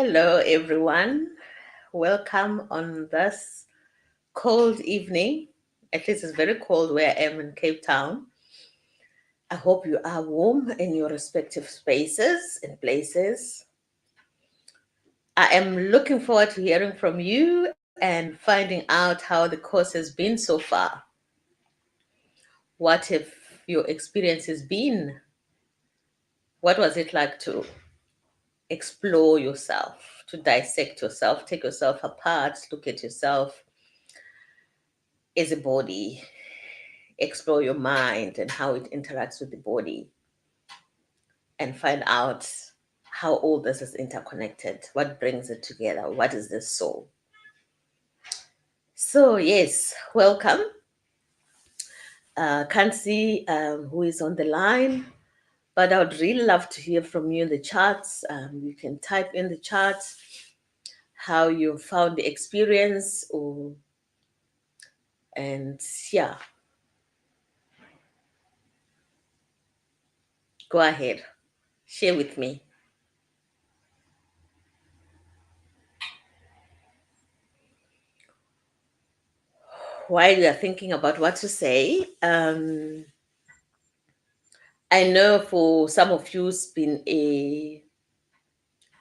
Hello, everyone. Welcome on this cold evening. At least it's very cold where I am in Cape Town. I hope you are warm in your respective spaces and places. I am looking forward to hearing from you and finding out how the course has been so far. What have your experiences been? What was it like to explore yourself, to dissect yourself, take yourself apart, look at yourself as a body, explore your mind and how it interacts with the body, and find out how all this is interconnected, what brings it together, what is the soul. So, yes, welcome. Can't see who is on the line, but I would really love to hear from you in the chats. You can type in the chat how you found the experience, and yeah, go ahead, share with me. While you are thinking about what to say, I know for some of you it's been a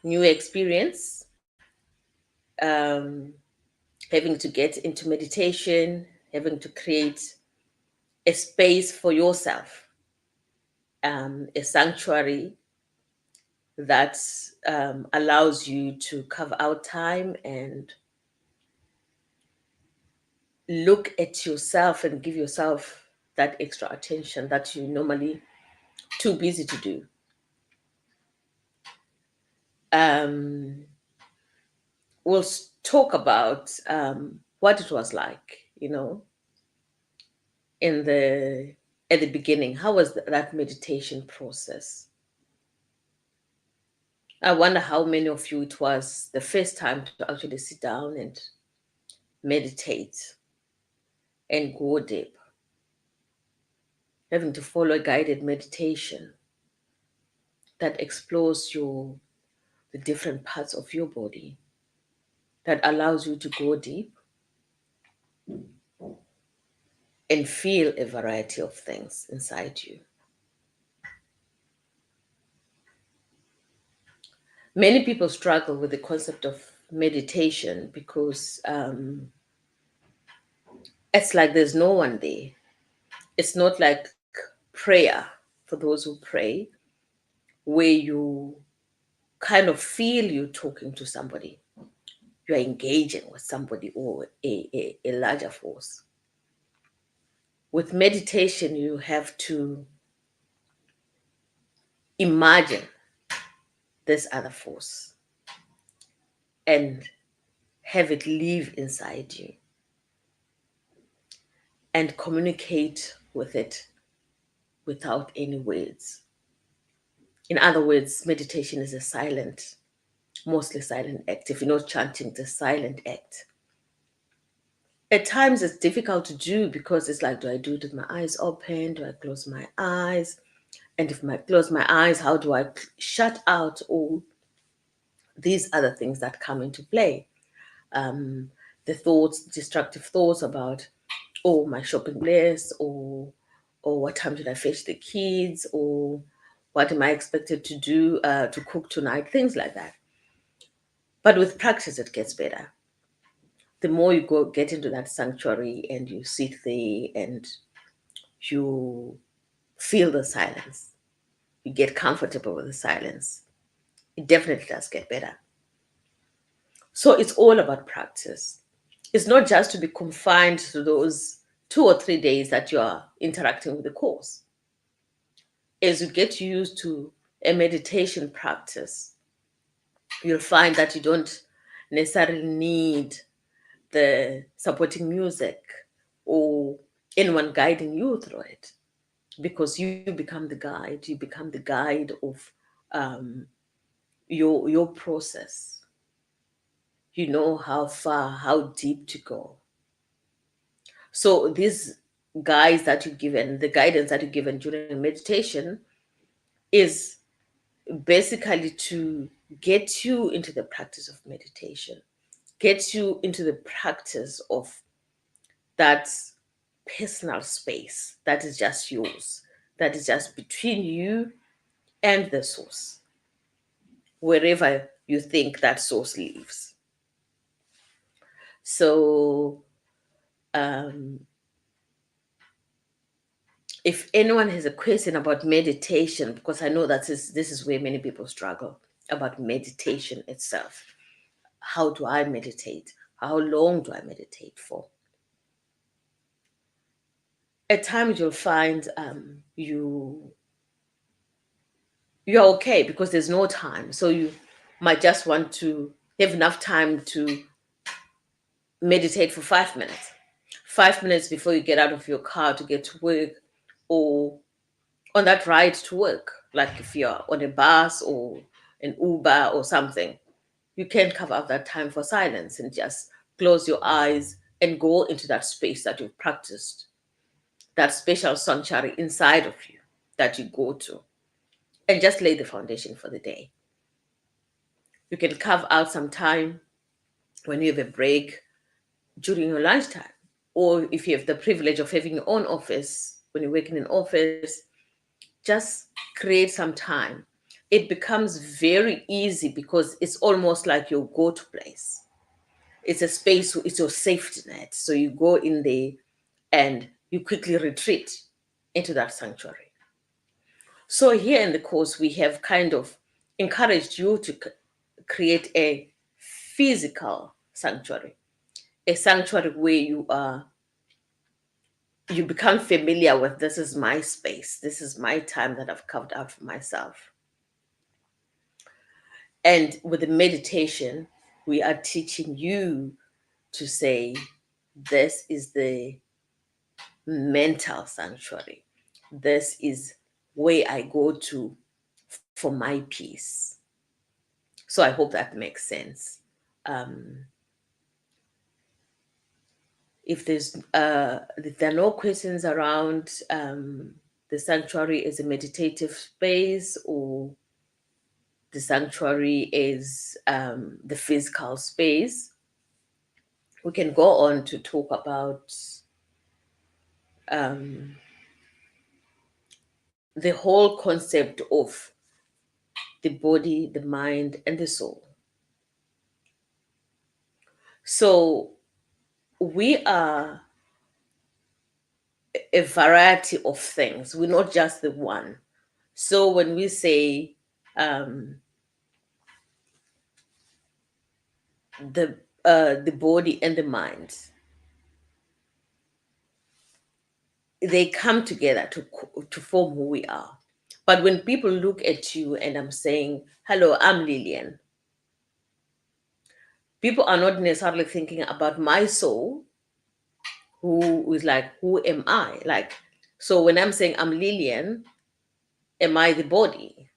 new experience, um, having to get into meditation, having to create a space for yourself, a sanctuary that allows you to carve out time and look at yourself and give yourself that extra attention that you normally too busy to do. Um, we'll talk about what it was like, in the at the beginning. How was that meditation process? I wonder how many of you it was the first time to actually sit down and meditate and go deep, having to follow a guided meditation that explores the different parts of your body, that allows you to go deep and feel a variety of things inside you. Many people struggle with the concept of meditation because it's like there's no one there. It's not like prayer for those who pray, where you kind of feel you talking to somebody, you're engaging with somebody or a larger force. With meditation, you have to imagine this other force and have it live inside you and communicate with it without any words. In other words, meditation is a silent, mostly silent act. If you're not chanting, it's a silent act. At times it's difficult to do because it's like, do I do it with my eyes open? Do I close my eyes? And if I close my eyes, how do I shut out all these other things that come into play? The thoughts, destructive thoughts about, oh, my shopping list, or what time should I fetch the kids, or what am I expected to do to cook tonight, things like that. But with practice, it gets better. The more you get into that sanctuary and you sit there and you feel the silence, you get comfortable with the silence, it definitely does get better. So it's all about practice. It's not just to be confined to those 2 or 3 days that you are interacting with the course. As you get used to a meditation practice, you'll find that you don't necessarily need the supporting music or anyone guiding you through it, because you become the guide. You become the guide of um, your process. You know how far, how deep to go. So these guides that you're given, the guidance that you're given during meditation, is basically to get you into the practice of meditation, get you into the practice of that personal space that is just yours, that is just between you and the source, wherever you think that source lives. So, if anyone has a question about meditation, because I know that this is where many people struggle about meditation itself. How do I meditate? How long do I meditate for? At times you'll find you're okay because there's no time. So you might just want to have enough time to meditate for 5 minutes. 5 minutes before you get out of your car to get to work, or on that ride to work. Like if you're on a bus or an Uber or something, you can carve out that time for silence and just close your eyes and go into that space that you've practiced, that special sanctuary inside of you that you go to, and just lay the foundation for the day. You can carve out some time when you have a break during your lunchtime, or if you have the privilege of having your own office, when you work in an office, just create some time. It becomes very easy because it's almost like your go-to place. It's a space, it's your safety net. So you go in there and you quickly retreat into that sanctuary. So here in the course, we have kind of encouraged you to create a physical sanctuary, a sanctuary where you become familiar with, this is my space, this is my time that I've carved out for myself. And with the meditation, we are teaching you to say, this is the mental sanctuary. This is where I go to for my peace. So I hope that makes sense. If there are no questions around the sanctuary as a meditative space, or the sanctuary is the physical space, we can go on to talk about the whole concept of the body, the mind, and the soul. So we are a variety of things. We're not just the one. So when we say the body and the mind, they come together to form who we are. But when people look at you and I'm saying, hello, I'm Lillian, people are not necessarily thinking about my soul, who is like, who am I? Like, so when I'm saying I'm Lillian, am I the body?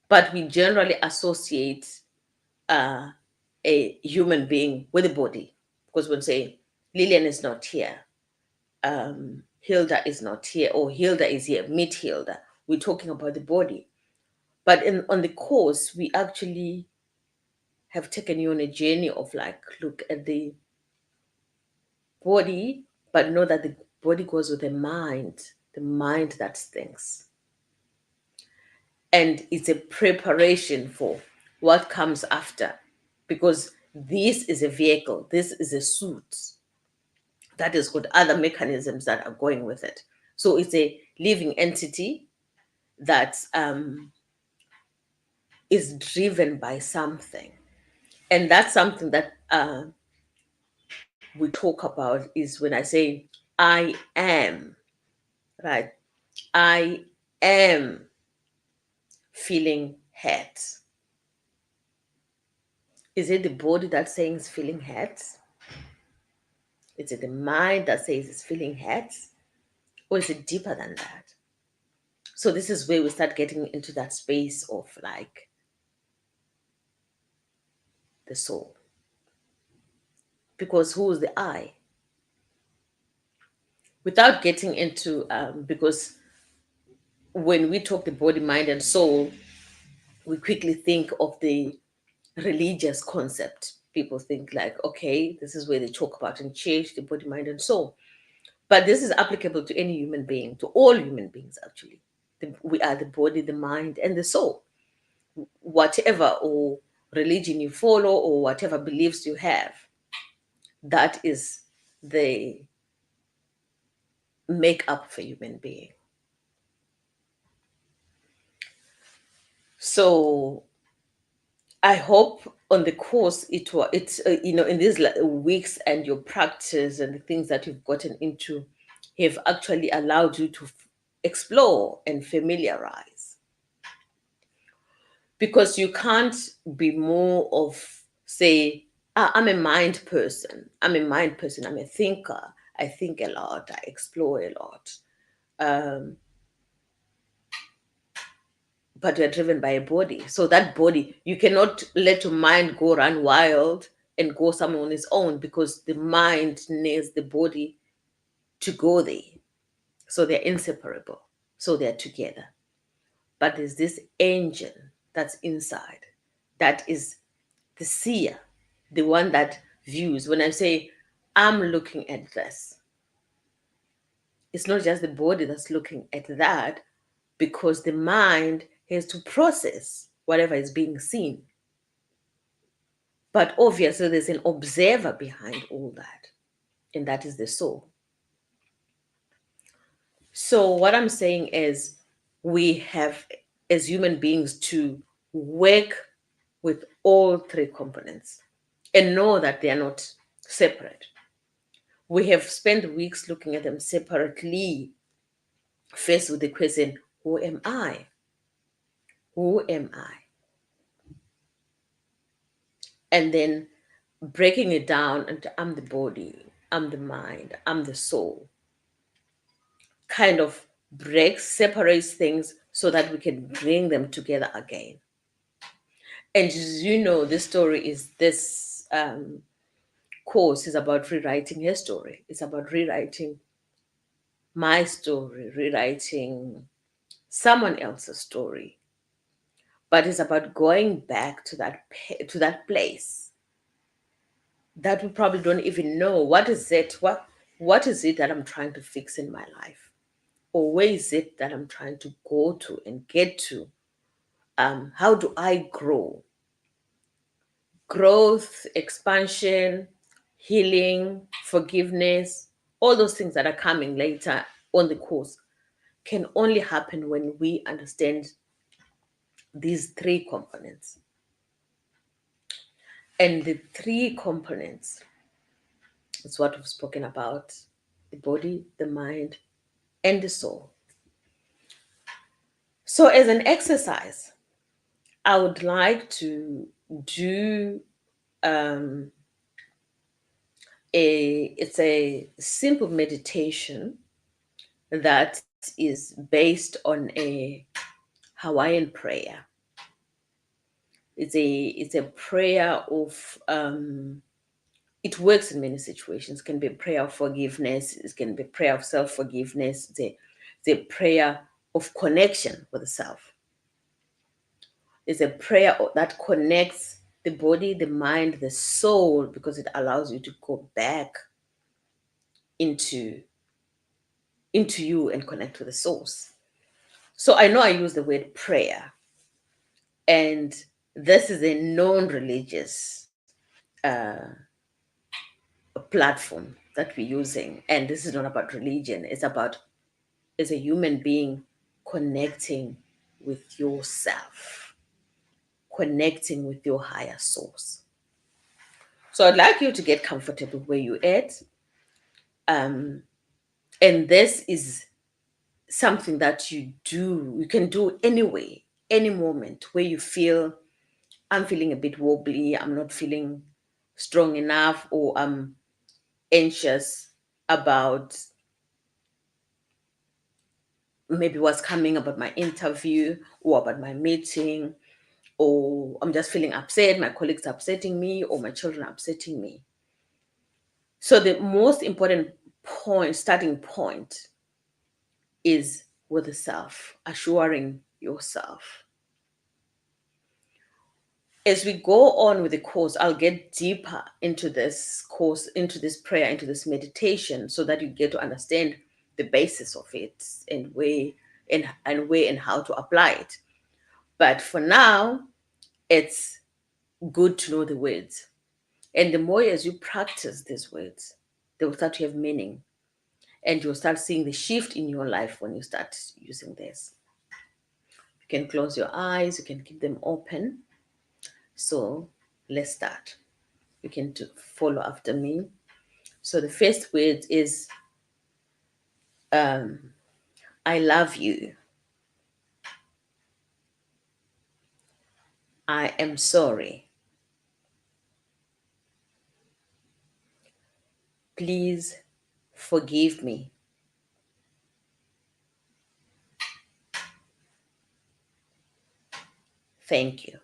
But we generally associate a human being with a body, because when say Lillian is not here, Hilda is not here, or Hilda is here, meet Hilda. We're talking about the body. But on the course, we actually have taken you on a journey of like, look at the body, but know that the body goes with the mind that thinks. And it's a preparation for what comes after, because this is a vehicle, this is a suit that has got other mechanisms that are going with it. So it's a living entity that is driven by something. And that's something that we talk about is when I say, I am, right? I am feeling hurt. Is it the body that's saying it's feeling hurt? Is it the mind that says it's feeling hurt? Or is it deeper than that? So this is where we start getting into that space of like the soul. Because who is the I? Without getting into, because when we talk the body, mind, and soul, we quickly think of the religious concept. People think like, okay, this is where they talk about in church, the body, mind, and soul. But this is applicable to any human being, to all human beings, actually. We are the body, the mind, and the soul. Whatever or religion you follow or whatever beliefs you have, that is the makeup of a human being. So I hope on the course it's in these weeks and your practice and the things that you've gotten into have actually allowed you to explore and familiarize, because you can't be more of, say, I'm a mind person, I'm a thinker, I think a lot, I explore a lot, um, but you're driven by a body. So that body, you cannot let your mind go run wild and go somewhere on its own, because the mind needs the body to go there. So they're inseparable. So they're together. But there's this engine that's inside, that is the seer, the one that views. When I say, I'm looking at this, it's not just the body that's looking at that, because the mind has to process whatever is being seen. But obviously, there's an observer behind all that, and that is the soul. So, what I'm saying is, we have, as human beings, to work with all three components and know that they are not separate. We have spent weeks looking at them separately, faced with the question, who am I? Who am I? And then breaking it down into, I'm the body, I'm the mind, I'm the soul, kind of breaks, separates things so that we can bring them together again. And as you know, this story is this course is about rewriting his story. It's about rewriting my story, rewriting someone else's story. But it's about going back to that place that we probably don't even know what is it, what is it that I'm trying to fix in my life, or where is it that I'm trying to go to and get to. How do I grow? Growth, expansion, healing, forgiveness, all those things that are coming later on the course can only happen when we understand these three components. And the three components is what we've spoken about: the body, the mind, and the soul. So, as an exercise, I would like to do um, it's a simple meditation that is based on a Hawaiian prayer. It's a prayer of it works in many situations. It can be a prayer of forgiveness. It can be a prayer of self-forgiveness. It's a prayer of connection with the self. It's a prayer that connects the body, the mind, the soul, because it allows you to go back into you and connect with the source. So I know I use the word prayer, and this is a non-religious platform that we're using, and this is not about religion. It's about, as a human being, connecting with yourself, connecting with your higher source. So I'd like you to get comfortable where you're at. And this is something that you can do anyway, any moment where you feel, I'm feeling a bit wobbly, I'm not feeling strong enough, or I'm anxious about maybe what's coming, about my interview or about my meeting, or I'm just feeling upset, my colleagues are upsetting me, or my children are upsetting me. So the most important starting point, is with the self, assuring yourself. As we go on with the course, I'll get deeper into this course, into this prayer, into this meditation, so that you get to understand the basis of it and where and how to apply it. But for now, it's good to know the words. And the more as you practice these words, they will start to have meaning. And you'll start seeing the shift in your life when you start using this. You can close your eyes, you can keep them open. So let's start. You can follow after me. So the first word is I love you. I am sorry. Please forgive me. Thank you.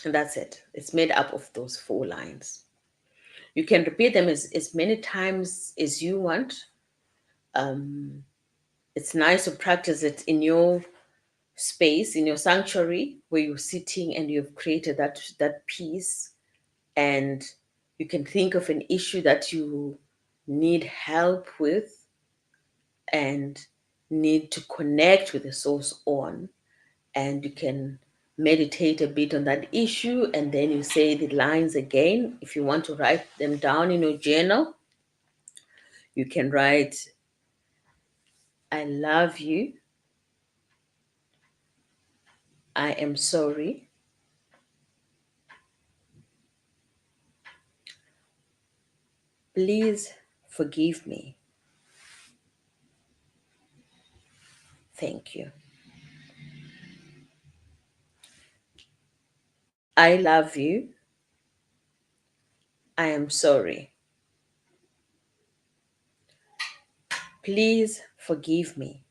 And that's it. It's made up of those 4 lines. You can repeat them as many times as you want. It's nice to practice it in your space, in your sanctuary, where you're sitting and you've created that peace, and you can think of an issue that you need help with and need to connect with the source on, and you can meditate a bit on that issue, and then you say the lines again. If you want to write them down in your journal, you can write, I love you. I am sorry. Please forgive me. Thank you. I love you. I am sorry. Please forgive me.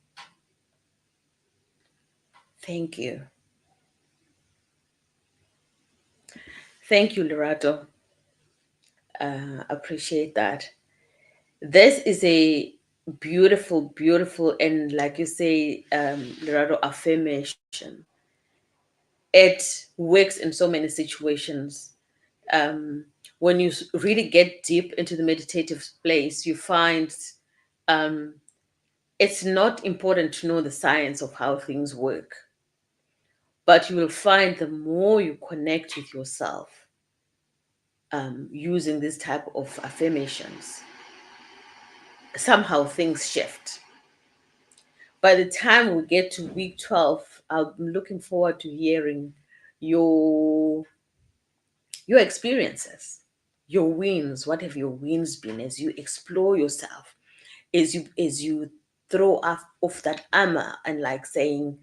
Thank you. Thank you, Lerato. Appreciate that. This is a beautiful, beautiful, and like you say, Lerato, affirmation. It works in so many situations. When you really get deep into the meditative place, you find it's not important to know the science of how things work, but you will find the more you connect with yourself using this type of affirmations, somehow things shift. By the time we get to week 12, I'm looking forward to hearing your your experiences, your wins. What have your wins been as you explore yourself, as you throw off that armor and like saying,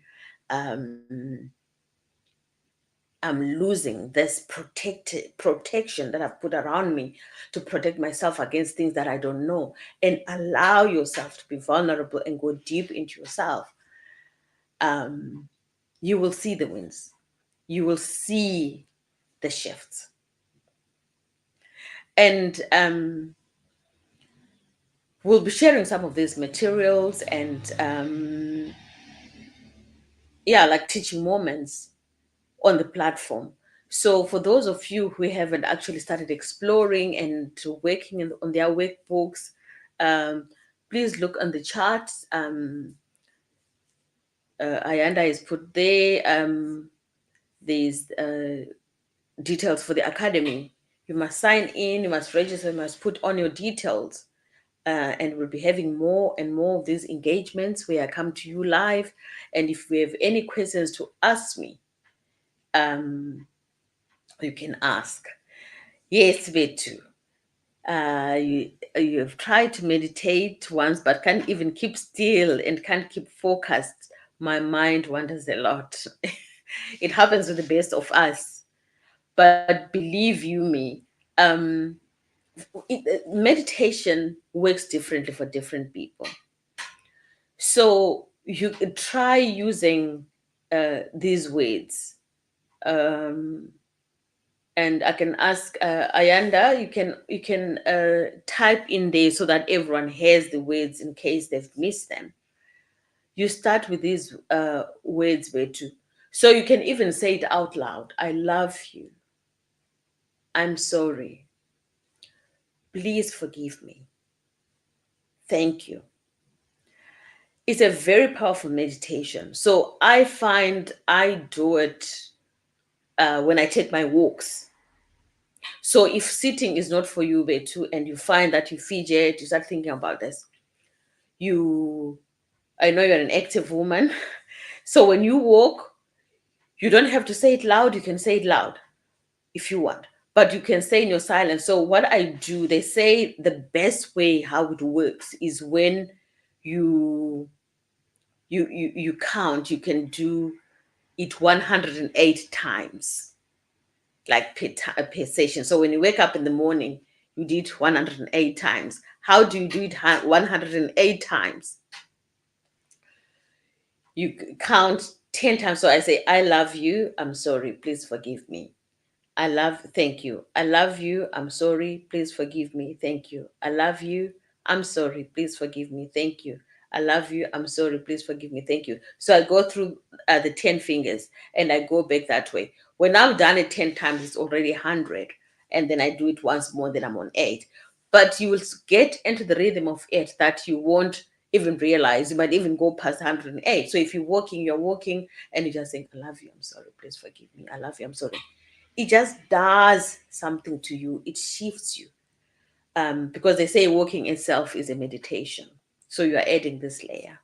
I'm losing this protection that I've put around me to protect myself against things that I don't know, and allow yourself to be vulnerable and go deep into yourself. You will see the wins. You will see the shifts. And we'll be sharing some of these materials and yeah, like teaching moments on the platform. So for those of you who haven't actually started exploring and working on their workbooks, um, please look on the chart. Ayanda is put there. There's details for the academy. You must sign in, you must register, you must put on your details. And we'll be having more and more of these engagements where I come to you live. And if we have any questions to ask me, you can ask. Yes, Betu. You've tried to meditate once, but can't even keep still and can't keep focused. My mind wanders a lot. It happens to the best of us. But believe you me, meditation works differently for different people. So you could try using these words. And I can ask Ayanda, you can type in there so that everyone has the words in case they've missed them. you start with these words, Betu. So you can even say it out loud. I love you. I'm sorry. Please forgive me. Thank you. It's a very powerful meditation. So I find I do it when I take my walks. So if sitting is not for you, Betu, and you find that you fidget, you start thinking about this, I know you're an active woman. So when you walk, you don't have to say it loud. You can say it loud if you want, but you can say in your silence. So what I do, they say the best way how it works is when you you count. You can do it 108 times, like per session. So when you wake up in the morning, you did 108 times. How do you do it 108 times? You count 10 times. So I say, I love you. I'm sorry. Please forgive me. Thank you. I love you. I'm sorry. Please forgive me. Thank you. I love you. I'm sorry. Please forgive me. Thank you. I love you. I'm sorry. Please forgive me. Thank you. So I go through the 10 fingers and I go back that way. When I've done it 10 times, it's already 100. And then I do it once more, then I'm on 8. But you will get into the rhythm of it that you won't even realize. You might even go past 108. So if you're walking and you just think, I love you. I'm sorry. Please forgive me. I love you. I'm sorry. It just does something to you. It shifts you. Because they say walking itself is a meditation. So you are adding this layer.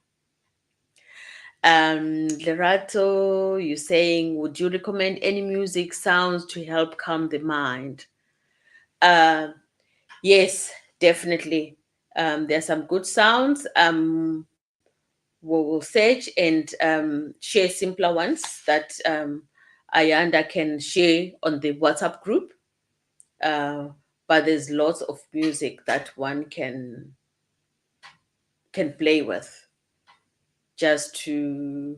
Lerato, you're saying, would you recommend any music sounds to help calm the mind? Yes, definitely. There are some good sounds. We'll search and share simpler ones that Ayanda can share on the WhatsApp group. But there's lots of music that one can play with just to,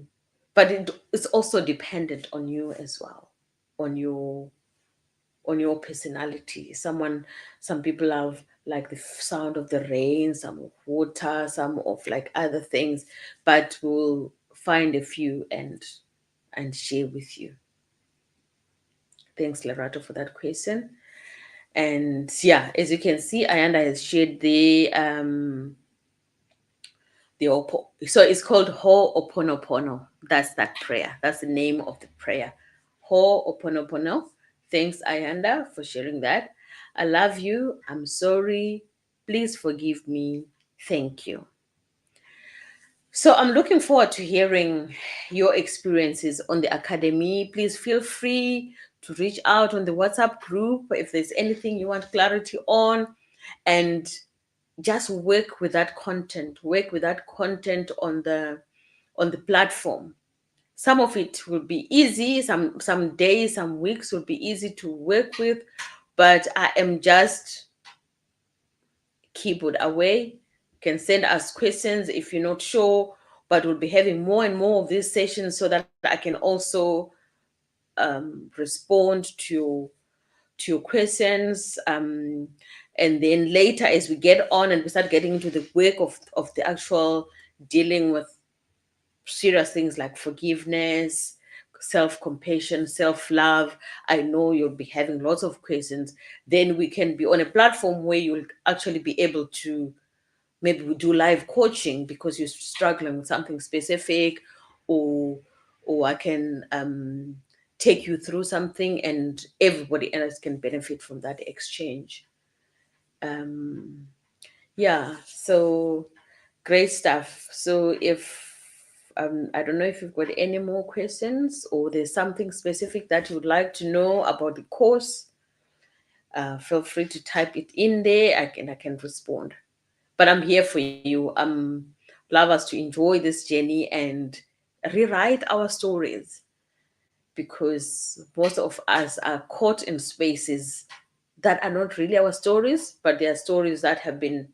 but it's also dependent on you as well, on your personality. Some people have like the sound of the rain, some of water, some of like other things, but we'll find a few and share with you. Thanks, Lerato, for that question. And yeah, as you can see, Ayanda has shared so it's called Ho'oponopono. That's that prayer. That's the name of the prayer. Ho'oponopono. Thanks, Ayanda, for sharing that. I love you. I'm sorry. Please forgive me. Thank you. So I'm looking forward to hearing your experiences on the academy. Please feel free to reach out on the WhatsApp group if there's anything you want clarity on, and just work with that content on the platform. Some of it will be easy, some days, some weeks will be easy to work with, but I am just keyboard away. You can send us questions if you're not sure, but we'll be having more and more of these sessions so that I can also respond to your questions. And then later, as we get on and we start getting into the work of the actual dealing with serious things like forgiveness, self-compassion, self-love, I know you'll be having lots of questions. Then we can be on a platform where you'll actually be able to, maybe we do live coaching because you're struggling with something specific, or I can take you through something and everybody else can benefit from that exchange. Yeah, so great stuff. So if I don't know if you've got any more questions or there's something specific that you would like to know about the course, feel free to type it in there. I can respond. But I'm here for you. Love us to enjoy this journey and rewrite our stories, because most of us are caught in spaces that are not really our stories, but they are stories that have been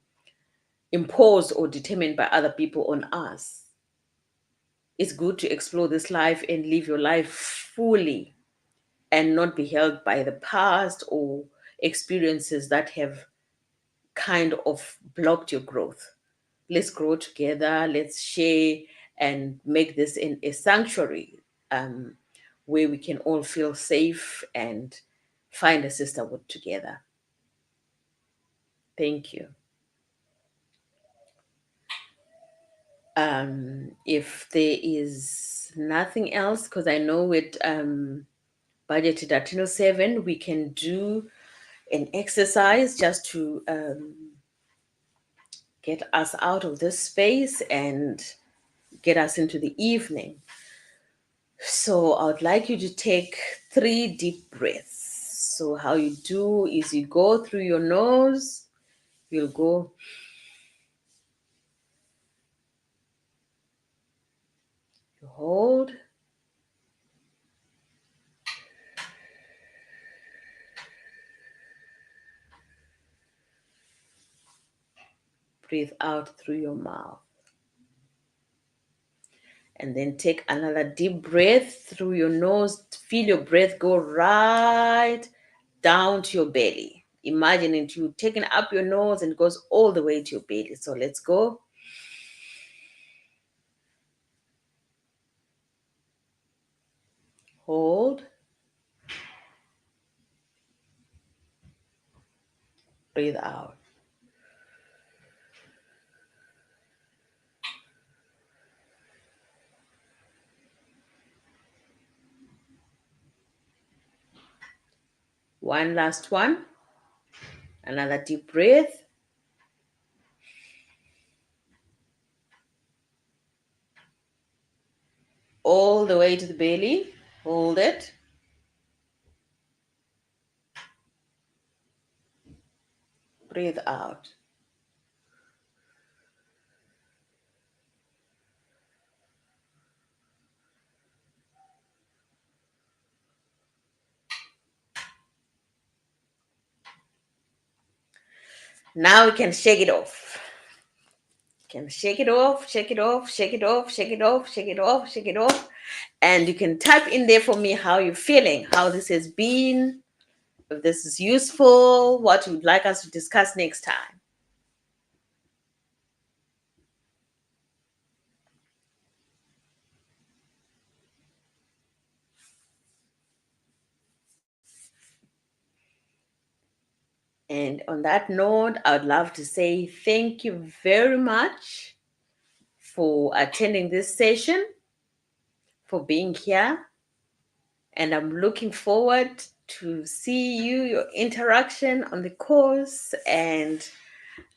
imposed or determined by other people on us. It's good to explore this life and live your life fully and not be held by the past or experiences that have kind of blocked your growth. Let's grow together, let's share and make this in a sanctuary where we can all feel safe and find a sisterhood together. Thank you. If there is nothing else, because I know with budgeted at 7, we can do an exercise just to get us out of this space and get us into the evening. So I would like you to take 3 deep breaths. So how you do is you go through your nose, you'll go, you hold, breathe out through your mouth. And then take another deep breath through your nose. Feel your breath go right down to your belly. Imagine it, you taking up your nose and it goes all the way to your belly. So let's go. Hold. Breathe out. One last one. Another deep breath. All the way to the belly. Hold it. Breathe out. Now we can shake it off. You can shake it off, shake it off, shake it off, shake it off, shake it off, shake it off. And you can type in there for me how you're feeling, how this has been, if this is useful, what you would like us to discuss next time. And on that note, I would love to say thank you very much for attending this session, for being here. And I'm looking forward to see you, your interaction on the course and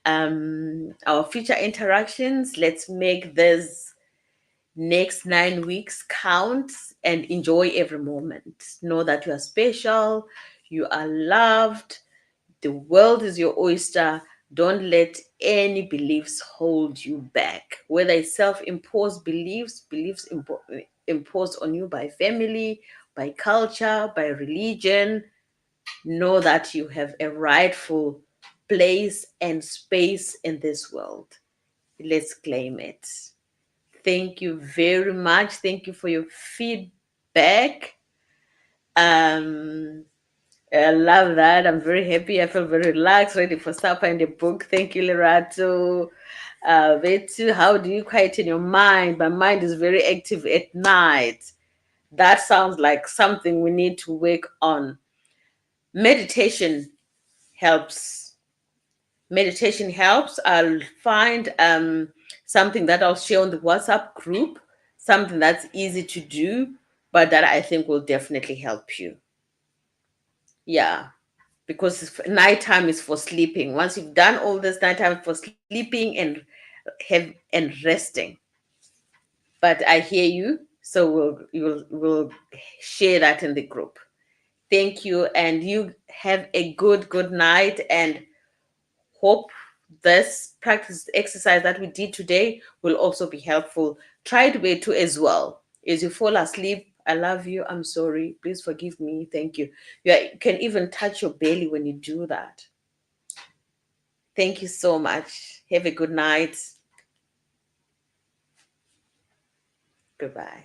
our future interactions. Let's make this next 9 weeks count and enjoy every moment. Know that you are special, you are loved, the world is your oyster. Don't let any beliefs hold you back, whether it's self-imposed beliefs, imposed on you by family, by culture, by religion. Know that you have a rightful place and space in this world. Let's claim it. Thank you very much. Thank you for your feedback. I love that. I'm very happy. I feel very relaxed, ready for supper and a book. Thank you, Lerato. Vetu, how do you quieten your mind? My mind is very active at night. That sounds like something we need to work on. Meditation helps. Meditation helps. I'll find something that I'll share on the WhatsApp group, something that's easy to do, but that I think will definitely help you. Yeah, because nighttime is for sleeping. Once you've done all this, nighttime for sleeping and resting. But I hear you, so we'll share that in the group. Thank you, and you have a good night, and hope this practice exercise that we did today will also be helpful. Try to be too as well. As you fall asleep, I love you. I'm sorry. Please forgive me. Thank you. You can even touch your belly when you do that. Thank you so much. Have a good night. Goodbye.